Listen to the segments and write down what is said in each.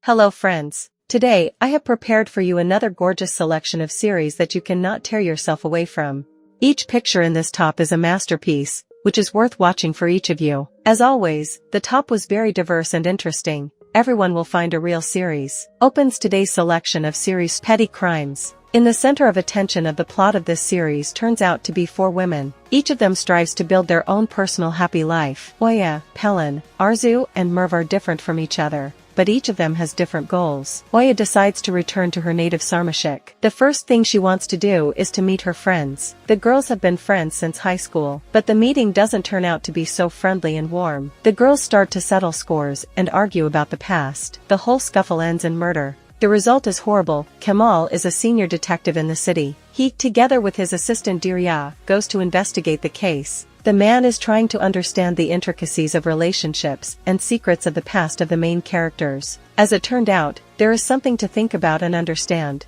Hello friends. Today, I have prepared for you another gorgeous selection of series that you cannot tear yourself away from. Each picture in this top is a masterpiece, which is worth watching for each of you. As always, the top was very diverse and interesting. Everyone will find a real series. Opens today's selection of series Petty Crimes. In the center of attention of the plot of this series turns out to be 4 women. Each of them strives to build their own personal happy life. Oya, Pelin, Arzu, and Merve are different from each other, but each of them has different goals. Oya decides to return to her native Sarmashik. The first thing she wants to do is to meet her friends. The girls have been friends since high school, but the meeting doesn't turn out to be so friendly and warm. The girls start to settle scores and argue about the past. The whole scuffle ends in murder. The result is horrible. Kemal is a senior detective in the city. He, together with his assistant Dirya, goes to investigate the case. The man is trying to understand the intricacies of relationships and secrets of the past of the main characters. As it turned out, there is something to think about and understand.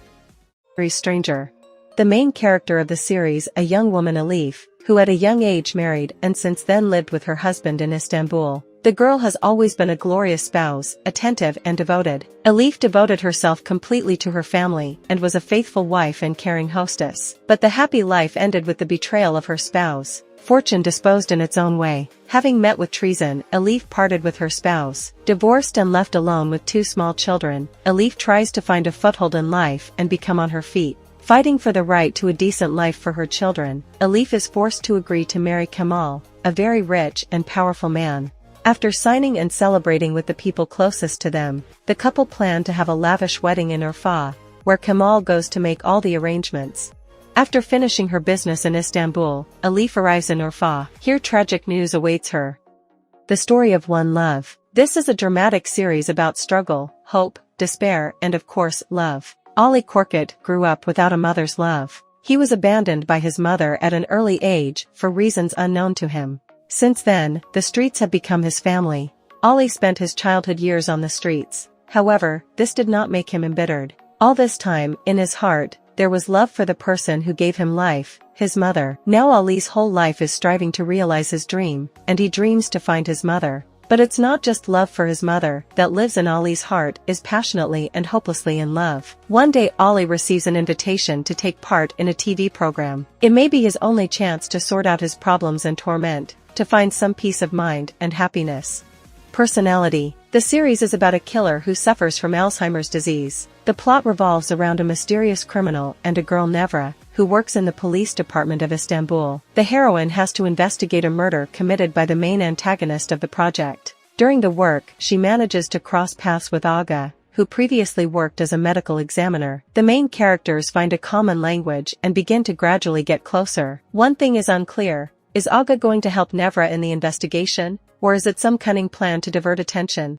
Stranger. The main character of the series, a young woman Elif, who at a young age married and since then lived with her husband in Istanbul. The girl has always been a glorious spouse, attentive and devoted. Elif devoted herself completely to her family and was a faithful wife and caring hostess. But the happy life ended with the betrayal of her spouse. Fortune disposed in its own way. Having met with treason, Elif parted with her spouse. Divorced and left alone with 2 small children, Elif tries to find a foothold in life and become on her feet. Fighting for the right to a decent life for her children, Elif is forced to agree to marry Kemal, a very rich and powerful man. After signing and celebrating with the people closest to them, the couple plan to have a lavish wedding in Urfa, where Kemal goes to make all the arrangements. After finishing her business in Istanbul, Elif arrives in Urfa. Here tragic news awaits her. The story of one love. This is a dramatic series about struggle, hope, despair, and of course, love. Ali Korkut grew up without a mother's love. He was abandoned by his mother at an early age for reasons unknown to him. Since then, the streets have become his family. Ali spent his childhood years on the streets. However, this did not make him embittered. All this time, in his heart, there was love for the person who gave him life, his mother. Now Ali's whole life is striving to realize his dream, and he dreams to find his mother. But it's not just love for his mother that lives in Ali's heart, is passionately and hopelessly in love. One day Ali receives an invitation to take part in a TV program. It may be his only chance to sort out his problems and torment, to find some peace of mind and happiness. Personality. The series is about a killer who suffers from Alzheimer's disease. The plot revolves around a mysterious criminal and a girl Nevra, who works in the police department of Istanbul. The heroine has to investigate a murder committed by the main antagonist of the project. During the work, she manages to cross paths with Aga, who previously worked as a medical examiner. The main characters find a common language and begin to gradually get closer. One thing is unclear. Is Aga going to help Nevra in the investigation, or is it some cunning plan to divert attention?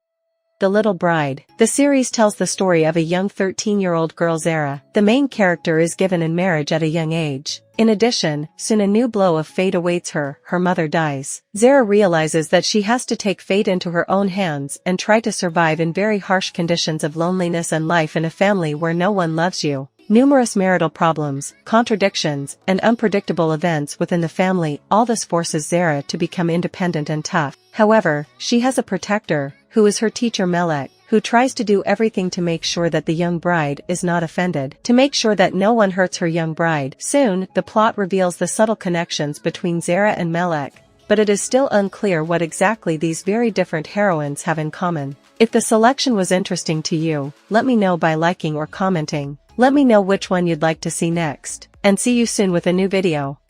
The Little Bride. The series tells the story of a young 13-year-old girl Zara. The main character is given in marriage at a young age. In addition, soon a new blow of fate awaits her. Her mother dies. Zara realizes that she has to take fate into her own hands and try to survive in very harsh conditions of loneliness and life in a family where no one loves you. Numerous marital problems, contradictions, and unpredictable events within the family, all this forces Zara to become independent and tough. However, she has a protector, who is her teacher Melek, who tries to do everything to make sure that the young bride is not offended, to make sure that no one hurts her young bride. Soon, the plot reveals the subtle connections between Zara and Melek, but it is still unclear what exactly these very different heroines have in common. If the selection was interesting to you, let me know by liking or commenting. Let me know which one you'd like to see next, and see you soon with a new video.